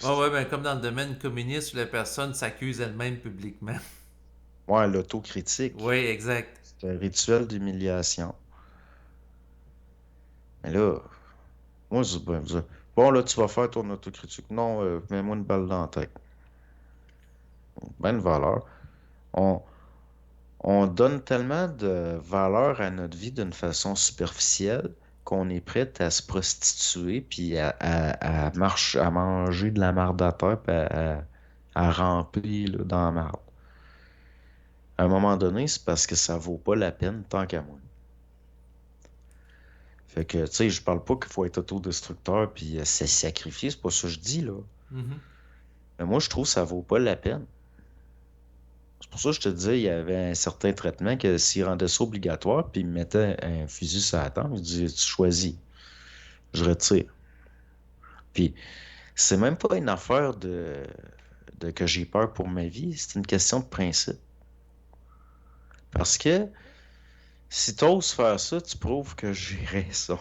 Ouais, ouais, ben comme dans le domaine communiste où la personne s'accuse elle-même publiquement. Ouais, l'autocritique. Oui, exact. C'est un rituel d'humiliation. Mais là, moi, je dis, ben, bon, là, tu vas faire ton autocritique. Non, mets-moi une balle dans la tête. Ben de valeur. On, on donne tellement de valeur à notre vie d'une façon superficielle qu'on est prêt à se prostituer puis à manger de la marde à terre puis à ramper là, dans la marde. À un moment donné, c'est parce que ça vaut pas la peine tant qu'à moi. Fait que, tu sais, je parle pas qu'il faut être autodestructeur puis se sacrifier, c'est pas ça que je dis, là. Mhm. Mais moi, je trouve que ça vaut pas la peine. C'est pour ça que je te disais, il y avait un certain traitement que s'il rendait ça obligatoire, puis il me mettait un fusil sur la tempe, il dit, tu choisis, je retire. Puis, c'est même pas une affaire de que j'ai peur pour ma vie, c'est une question de principe. Parce que si tu oses faire ça, tu prouves que j'ai raison.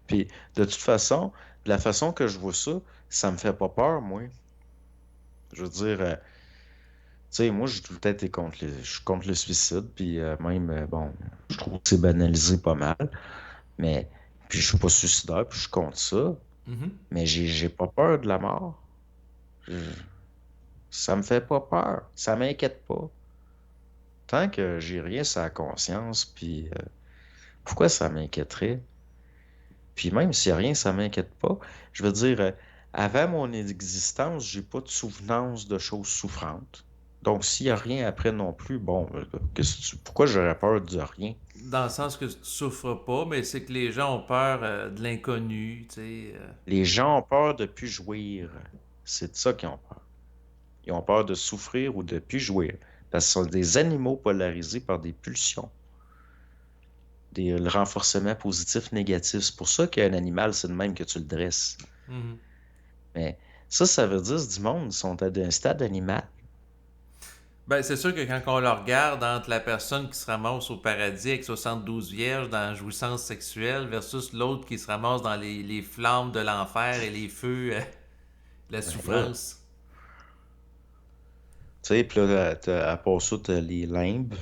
Puis, de toute façon, de la façon que je vois ça, ça me fait pas peur, moi. Je veux dire, tu sais, moi, j'ai tout le temps été je suis contre le suicide, puis même, bon, je trouve que c'est banalisé pas mal, mais, puis je suis pas suicidaire, puis je suis contre ça, Mhm. mais j'ai pas peur de la mort. Je- Ça me fait pas peur, ça m'inquiète pas. Tant que j'ai rien sur la conscience, puis pourquoi ça m'inquiéterait? Puis même s'il y a rien, ça m'inquiète pas. Je veux dire, avant mon existence, j'ai pas de souvenance de choses souffrantes. Donc, s'il y a rien après non plus, bon, pourquoi j'aurais peur de rien? Dans le sens que tu souffres pas, mais c'est que les gens ont peur de l'inconnu, tu sais. Les gens ont peur de plus jouir. C'est de ça qu'ils ont peur. Ils ont peur de souffrir ou de plus jouir. Parce que ce sont des animaux polarisés par des pulsions, le renforcement positif, négatif. C'est pour ça qu'un animal, c'est de même que tu le dresses. Mhm. Mais ça veut dire que du monde, ils sont à un stade animal. Ben, c'est sûr que quand on le regarde entre la personne qui se ramasse au paradis avec 72 vierges dans la jouissance sexuelle versus l'autre qui se ramasse dans les flammes de l'enfer et les feux de la Ben là, souffrance. tu sais, puis là, à part ça, t'as les limbes,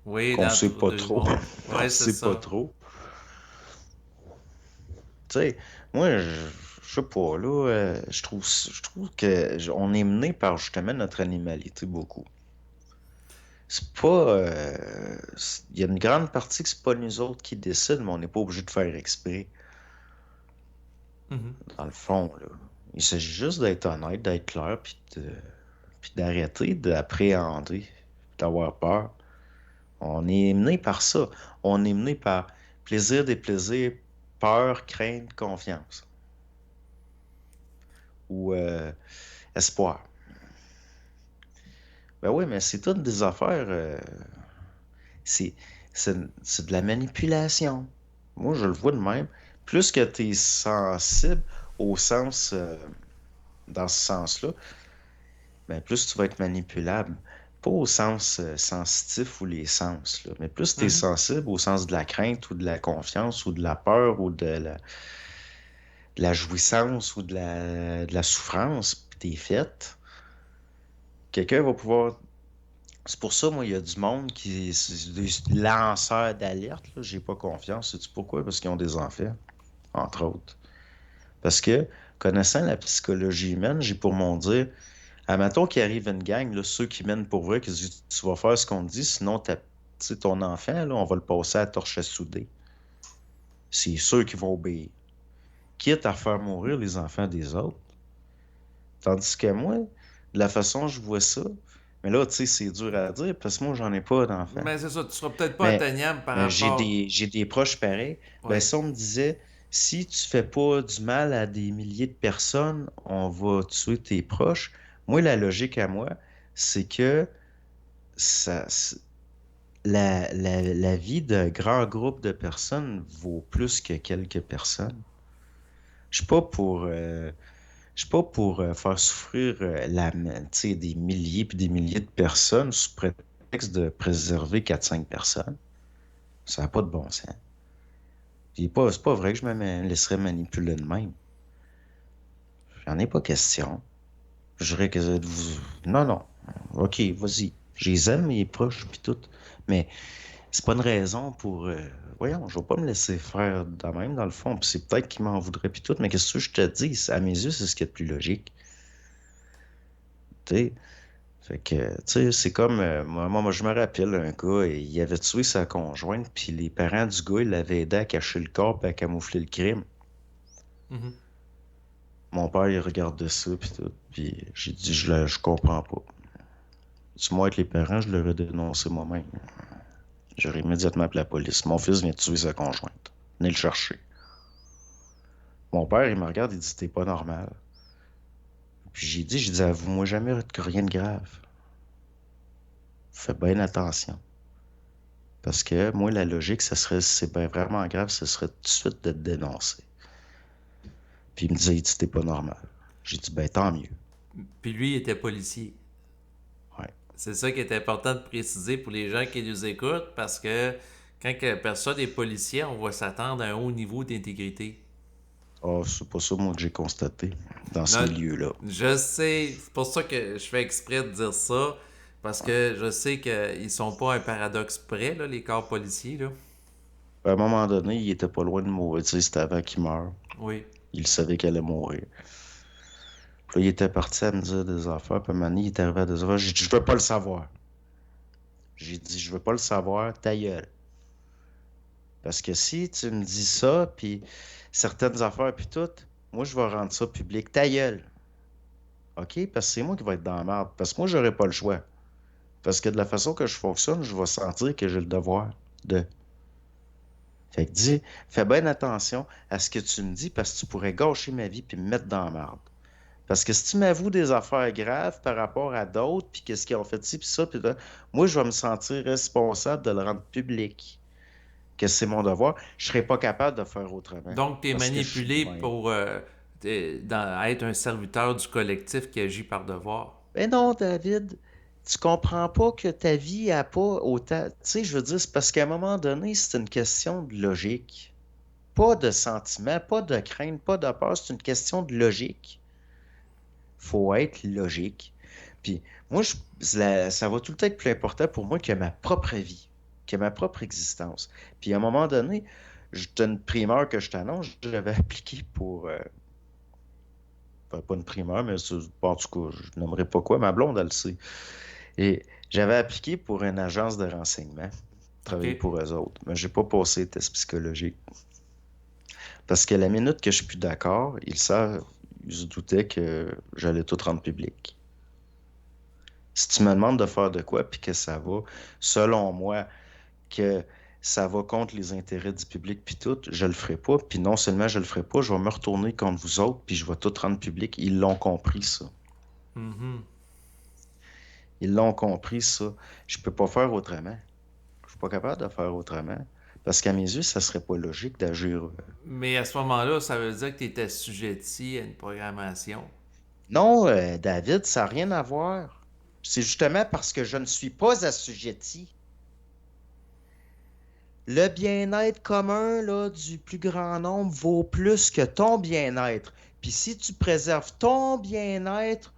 Oui, qu'on dans sait pas deux trop. mondes. On Ouais, c'est sait pas ça. trop. Tu sais, moi, je sais pas, là, je trouve que on est mené par justement notre animalité beaucoup. C'est pas. Il y a une grande partie que c'est pas nous autres qui décident, mais on n'est pas obligé de faire exprès, Mhm. dans le fond, là. Il s'agit juste d'être honnête, d'être clair, puis d'arrêter d'appréhender, d'avoir peur. On est mené par ça. On est mené par plaisir, déplaisir, peur, crainte, confiance ou espoir. Ben oui, mais c'est toutes des affaires. C'est, c'est de la manipulation. Moi, je le vois de même. Plus que tu es sensible au sens, dans ce sens-là, ben plus tu vas être manipulable. Pas au sens sensitif ou les sens, là, mais plus tu es Mhm. sensible au sens de la crainte ou de la confiance ou de la peur ou de la jouissance ou de la souffrance, puis t'es faite, quelqu'un va pouvoir. C'est pour ça, moi, il y a du monde qui. C'est des lanceurs d'alerte, là. J'ai pas confiance. Sais-tu pourquoi? Parce qu'ils ont des enfants, entre autres. Parce que, connaissant la psychologie humaine, j'ai pour mon dire, admettons qu'il arrive une gang, là, ceux qui mènent pour vrai, qui se disent, tu vas faire ce qu'on te dit, sinon tu sais, ton enfant, là, on va le passer à la torche à souder. C'est ceux qui vont obéir. Quitte à faire mourir les enfants des autres. Tandis que moi, de la façon dont je vois ça, mais là, tu sais, c'est dur à dire parce que moi, j'en ai pas d'enfants. Mais c'est ça, tu seras peut-être pas Mais, atteignable par mais j'ai rapport. des proches pareils. Ben, Ouais. si on me disait, si tu fais pas du mal à des milliers de personnes, on va tuer tes proches. Moi, la logique à moi, c'est que ça, la vie d'un grand groupe de personnes vaut plus que quelques personnes. Je suis pas pour, je suis pas pour faire souffrir tu sais, des milliers puis des milliers de personnes sous prétexte de préserver quatre cinq personnes. Ça n'a pas de bon sens. C'est pas vrai que je me laisserais manipuler de même. J'en ai pas question. Je dirais que vous... Non, non. OK, vas-y. Je les aime, mes proches, puis tout. Mais c'est pas une raison pour... Voyons, je vais pas me laisser faire de même, dans le fond. Puis c'est peut-être qu'ils m'en voudraient, puis tout. Mais qu'est-ce que je te dis? À mes yeux, c'est ce qui est le plus logique. Tu sais? Fait que, tu sais, c'est comme... moi, je me rappelle, un gars, il avait tué sa conjointe, puis les parents du gars, ils l'avaient aidé à cacher le corps et à camoufler le crime. Mhm. Mon père, il regardait ça, puis tout. Puis j'ai dit, je comprends pas. Si moi, avec les parents, je l'aurais dénoncé moi-même. J'aurais immédiatement appelé la police. Mon fils vient de tuer sa conjointe. Venez le chercher. Mon père, il me regarde, il dit, t'es pas normal. Puis j'ai dit, avoue-moi jamais rien de grave. Fais bien attention. Parce que moi, la logique, ça serait, si c'est bien vraiment grave, ce serait tout de suite de te dénoncer. Puis il me disait, il dit, t'es pas normal. J'ai dit, ben tant mieux. Puis lui, il était policier. Ouais. C'est ça qui est important de préciser pour les gens qui nous écoutent, parce que quand la personne est policier, on va s'attendre à un haut niveau d'intégrité. Ah, c'est pas ça, moi, que j'ai constaté dans ce Non, milieu-là. je sais, c'est pour ça que je fais exprès de dire ça, parce que je sais qu'ils sont pas un paradoxe près, là, les corps policiers, là. À un moment donné, il était pas loin de mourir. Tu sais, c'était avant qu'il meure. Oui. Il savait qu'elle allait mourir. Puis là, il était parti à me dire des affaires. Puis à un moment donné, il est arrivé à des affaires. J'ai dit, je veux pas le savoir. J'ai dit, je veux pas le savoir, ta gueule. Parce que si tu me dis ça, puis certaines affaires, puis tout, moi, je vais rendre ça public. Ta gueule. OK? Parce que c'est moi qui vais être dans la merde. Parce que moi, j'aurai pas le choix. Parce que de la façon que je fonctionne, je vais sentir que j'ai le devoir de. Fait que dis, fais bien attention à ce que tu me dis parce que tu pourrais gâcher ma vie puis me mettre dans la merde. Parce que si tu m'avoues des affaires graves par rapport à d'autres, puis qu'est-ce qu'ils ont fait ci, puis ça, puis là, moi, je vais me sentir responsable de le rendre public. Que c'est mon devoir. Je serais pas capable de faire autrement. Donc, tu es Parce que je suis de manipulé même. pour être un serviteur du collectif qui agit par devoir. Mais non, David, tu comprends pas que ta vie a pas autant. Tu sais, je veux dire, c'est parce qu'à un moment donné, c'est une question de logique. Pas de sentiment, pas de crainte, pas de peur, c'est une question de logique. Faut être logique. Puis moi, ça va tout le temps être plus important pour moi que ma propre vie, que ma propre existence. Puis à un moment donné, je donne une primeur que je t'annonce, j'avais appliqué pour, enfin, pas une primeur, mais en tout cas, je n'aimerais pas quoi, ma blonde, elle le sait. Et j'avais appliqué pour une agence de renseignement, OK? travailler pour eux autres, mais j'ai pas passé le test psychologique. Parce que la minute que je suis plus d'accord, ils savent, ils se doutaient que j'allais tout rendre public. Si tu me demandes de faire de quoi, puis que ça va, selon moi, que ça va contre les intérêts du public, puis tout, je le ferai pas. Puis non seulement je le ferai pas, je vais me retourner contre vous autres, puis je vais tout rendre public. Ils l'ont compris, ça. Mhm. Ils l'ont compris, ça. Je peux pas faire autrement. Je suis pas capable de faire autrement. Parce qu'à mes yeux, ça serait pas logique d'agir. Mais à ce moment-là, ça veut dire que tu étais assujetti à une programmation. Non, David, ça n'a rien à voir. C'est justement parce que je ne suis pas assujetti. Le bien-être commun là, du plus grand nombre vaut plus que ton bien-être. Puis si tu préserves ton bien-être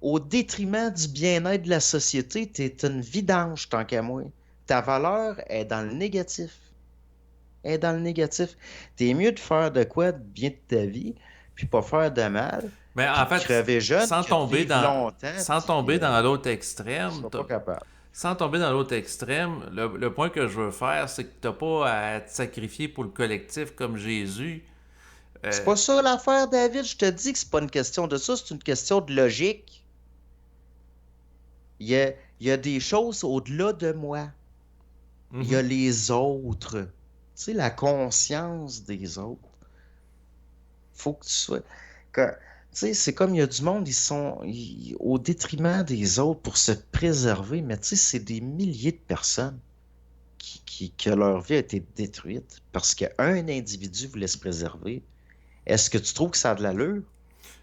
au détriment du bien-être de la société, tu es une vidange tant qu'à moi. Ta valeur est dans le négatif. Elle est dans le négatif. T'es mieux de faire de quoi de bien de ta vie, puis pas faire de mal, Mais puis en de fait, crever jeune, sans que de tomber vivre dans, longtemps, sans puis tomber dans l'autre je extrême, serai pas capable. sans tomber dans l'autre extrême, le point que je veux faire, c'est que t'as pas à te sacrifier pour le collectif comme Jésus. C'est Euh, pas ça l'affaire, David. Je te dis que c'est pas une question de ça, c'est une question de logique. Il y a des choses au-delà de moi. Il y a mhm. les autres. Tu sais, la conscience des autres. Faut que tu sois. Tu sais, c'est comme il y a du monde, au détriment des autres pour se préserver, mais tu sais, c'est des milliers de personnes que leur vie a été détruite parce qu'un individu voulait se préserver. Est-ce que tu trouves que ça a de l'allure?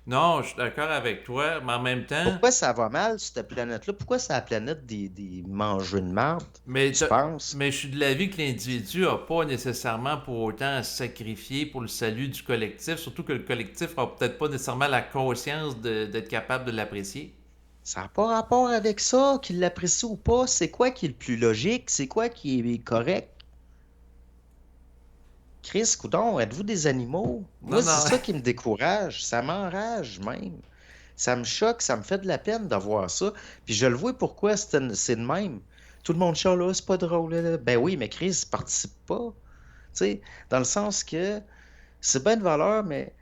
Non, je suis d'accord avec toi, mais en même temps, Pourquoi ça va mal, cette planète-là? Pourquoi c'est la planète des mangeux de marde, mais, tu penses? mais je suis de l'avis que l'individu n'a pas nécessairement pour autant à se sacrifier pour le salut du collectif, surtout que le collectif n'a peut-être pas nécessairement la conscience d'être capable de l'apprécier. Ça n'a pas rapport avec ça, qu'il l'apprécie ou pas. C'est quoi qui est le plus logique? C'est quoi qui est correct? Chris, coudonc, êtes-vous des animaux? Non, Moi, c'est non. ça qui me décourage. Ça m'enrage même. Ça me choque, ça me fait de la peine d'avoir ça. Puis je le vois pourquoi c'est de même. Tout le monde chiale, là, c'est pas drôle. Là. Ben oui, mais Chris, participe pas. Tu sais, dans le sens que c'est bien de valeur, mais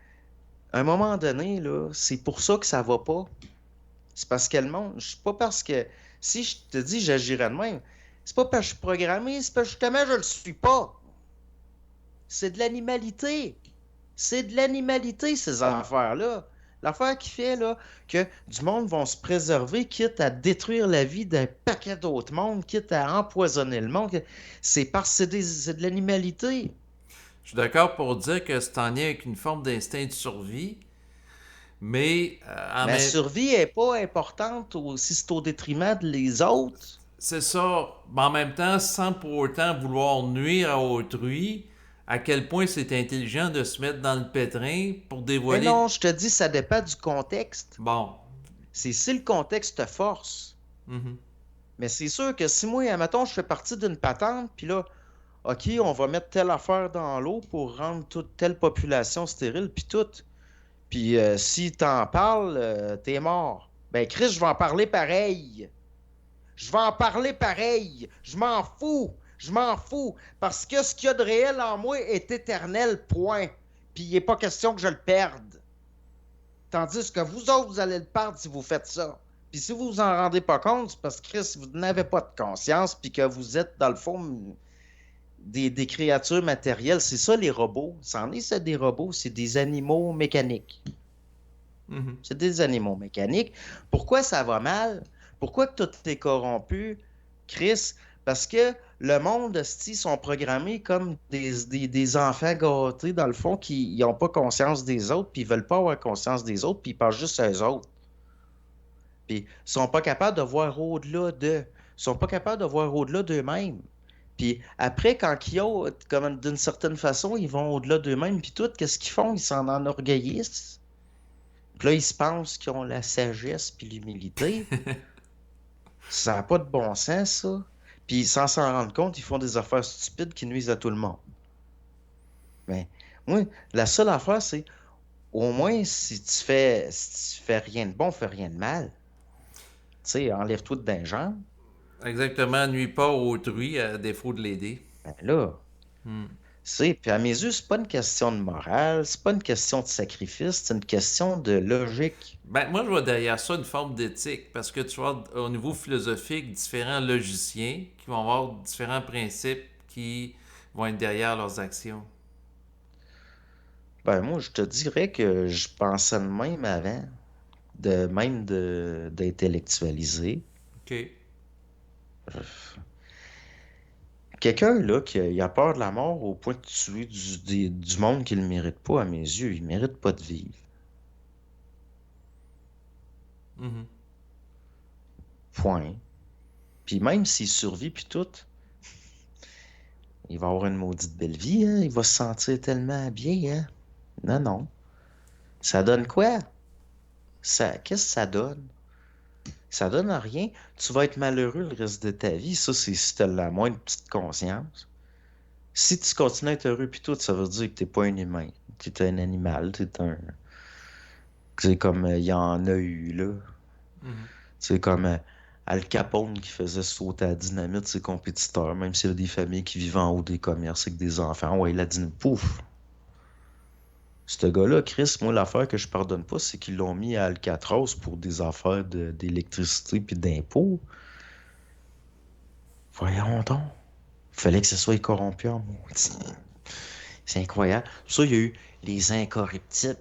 à un moment donné, là, c'est pour ça que ça va pas. C'est parce que le monde, c'est pas parce que si je te dis j'agirais de même, c'est pas parce que je suis programmé, c'est parce que justement je le suis pas. C'est de l'animalité. C'est de l'animalité, ces affaires-là. L'affaire qui fait là, que du monde vont se préserver, quitte à détruire la vie d'un paquet d'autres mondes, quitte à empoisonner le monde, c'est parce que c'est de l'animalité. Je suis d'accord pour dire que c'est en lien avec une forme d'instinct de survie, mais en Mais la même survie n'est pas importante si c'est au détriment de les autres. c'est ça, mais en même temps, sans pour autant vouloir nuire à autrui, à quel point c'est intelligent de se mettre dans le pétrin pour Mais non, dévoiler. je te dis, ça dépend du contexte. Bon. C'est si le contexte te force. Mhm. Mais c'est sûr que si moi, admettons, je fais partie d'une patente, puis là, OK, on va mettre telle affaire dans l'eau pour rendre toute telle population stérile, puis tout. Puis si t'en parles, t'es mort. Ben, Chris, je vais en parler pareil. Je vais en parler pareil. Je m'en fous. Je m'en fous. Parce que ce qu'il y a de réel en moi est éternel, point. Puis il n'est pas question que je le perde. Tandis que vous autres, vous allez le perdre si vous faites ça. Puis si vous vous en rendez pas compte, c'est parce que Chris, vous n'avez pas de conscience, puis que vous êtes, dans le fond, des créatures matérielles. C'est ça, les robots. C'en est, ça, des robots. C'est des animaux mécaniques. Mhm. C'est des animaux mécaniques. Pourquoi ça va mal? Pourquoi que tout est corrompu, Chris? Parce que le monde, esti, sont programmés comme des enfants gâtés, dans le fond, qui n'ont pas conscience des autres, puis ils veulent pas avoir conscience des autres, puis ils pensent juste à eux autres. Puis ils sont pas capables de voir au-delà d'eux. Ils sont pas capables de voir au-delà d'eux-mêmes. Puis après, quand ils ont, comme d'une certaine façon, ils vont au-delà d'eux-mêmes, puis tout, qu'est-ce qu'ils font? Ils s'en enorgueillissent. Puis là, ils se pensent qu'ils ont la sagesse puis l'humilité. Ça n'a pas de bon sens, ça. Puis sans s'en rendre compte, ils font des affaires stupides qui nuisent à tout le monde. Mais moi, la seule affaire, c'est au moins si tu fais rien de bon, fais rien de mal. Tu sais, enlève-toi de danger. Exactement, nuit pas à autrui à défaut de l'aider. Ben là, Hmm. c'est, puis à mes yeux, c'est pas une question de morale, c'est pas une question de sacrifice, c'est une question de logique. Ben, moi, je vois derrière ça une forme d'éthique, parce que tu vois, au niveau philosophique, différents logiciens qui vont avoir différents principes qui vont être derrière leurs actions. Ben moi, je te dirais que je pensais de même avant, d'intellectualiser. OK. Quelqu'un là qui a peur de la mort au point de tuer du monde qu'il ne mérite pas, à mes yeux, il ne mérite pas de vivre. Mhm. Point. Puis même s'il survit puis tout, il va avoir une maudite belle vie, hein? Il va se sentir tellement bien, hein? Non, non. Ça donne quoi? Qu'est-ce que ça donne? Ça donne à rien. Tu vas être malheureux le reste de ta vie. Ça, c'est si tu as la moindre petite conscience. Si tu continues à être heureux puis tout, ça veut dire que t'es pas un humain. T'es un animal, t'es un. C'est comme il y en a eu, là. Mhm. C'est comme Al Capone qui faisait sauter à la dynamite ses compétiteurs, même s'il y a des familles qui vivent en haut des commerces avec des enfants. Ouais, la dynamite, pouf! Ce gars-là, Chris, moi, l'affaire que je pardonne pas, c'est qu'ils l'ont mis à Alcatraz pour des affaires d'électricité puis d'impôts. Voyons donc. Fallait que ce soit corrompu en maudit. C'est incroyable. Pour ça, il y a eu les incorruptibles.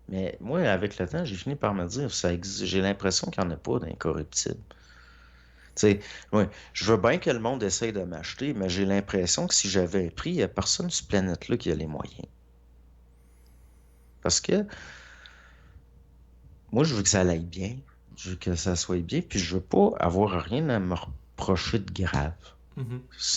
Mais moi, avec le temps, j'ai fini par me dire, j'ai l'impression qu'il n'y en a pas d'incorruptibles. Tu sais, ouais, je veux bien que le monde essaye de m'acheter, mais j'ai l'impression que si j'avais un prix, il n'y a personne sur cette planète-là qui a les moyens. Parce que moi, je veux que ça aille bien. Je veux que ça soit bien, puis je veux pas avoir rien à me reprocher de grave. Mhm.